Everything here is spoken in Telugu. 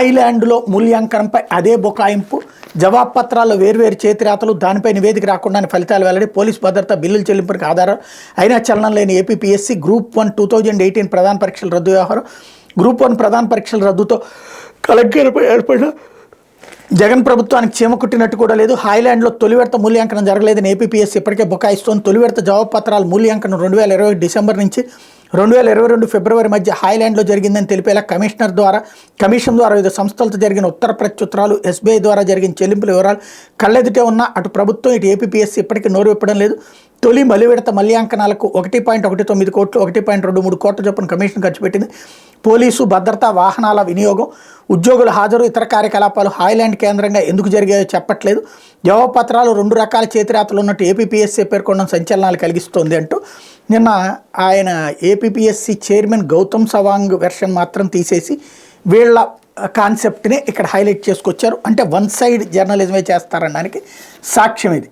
ఐలాండ్లో మూల్యాంకనంపై అదే బుకాయింపు, జవాబు పత్రాల్లో వేర్వేరు చేతిరాతలు, దానిపై నివేదిక రాకుండానే ఫలితాలు వెల్లడి, పోలీసు భద్రత బిల్లుల చెల్లింపులకు ఆధారం అయినా చలనం లేని ఏపీపీఎస్సీ గ్రూప్ 1 2018 ప్రధాన పరీక్షల రద్దు వ్యవహారం. గ్రూప్ 1 ప్రధాన పరీక్షల రద్దుతో కలెక్టర్పై ఏర్పడిన జగన్ ప్రభుత్వానికి చీమ కుట్టినట్టు కూడా లేదు. హాయ్లాండ్లో తొలి విడత మూల్యాంకనం జరగలేదని ఏపీపీఎస్సీ ఇప్పటికే బుకాయిస్తోంది. తొలి విడత జవాబు పత్రాల మూల్యాంకనం 2021 డిసెంబర్ నుంచి 2022 ఫిబ్రవరి మధ్య హాయ్లాండ్లో జరిగిందని తెలిపేలా కమిషన్ ద్వారా వివిధ సంస్థలతో జరిగిన ఉత్తర ప్రత్యుత్తరాలు, ఎస్బీఐ ద్వారా జరిగిన చెల్లింపుల వివరాలు కళ్ళెదుటే ఉన్న అటు ప్రభుత్వం ఇటు ఏపీపీఎస్సీ ఇప్పటికీ నోరు విప్పడం లేదు. తొలి మలి విడత మూల్యాంకనాలకు 1.19 కోట్లు, 1.23 కోట్ల చొప్పున కమిషన్ ఖర్చు పెట్టింది. పోలీసు భద్రతా వాహనాల వినియోగం, ఉద్యోగుల హాజరు, ఇతర కార్యకలాపాలు హాయ్లాండ్ కేంద్రంగా ఎందుకు జరిగాయో చెప్పట్లేదు. జవాబు పత్రాలు 2 రకాల చేతిరాతలు ఉన్నట్టు ఏపీపీఎస్సీ పేర్కొనడం సంచలనాలు కలిగిస్తోంది అంటూ నిన్న ఆయన APPSC chairman Gautam Sawang version మాత్రం తీసేసి వీళ్ళ కాన్సెప్ట్ని ఇక్కడ హైలైట్ చేసుకొచ్చారు. అంటే వన్ సైడ్ జర్నలిజమే చేస్తారనడానికి సాక్ష్యం ఇది.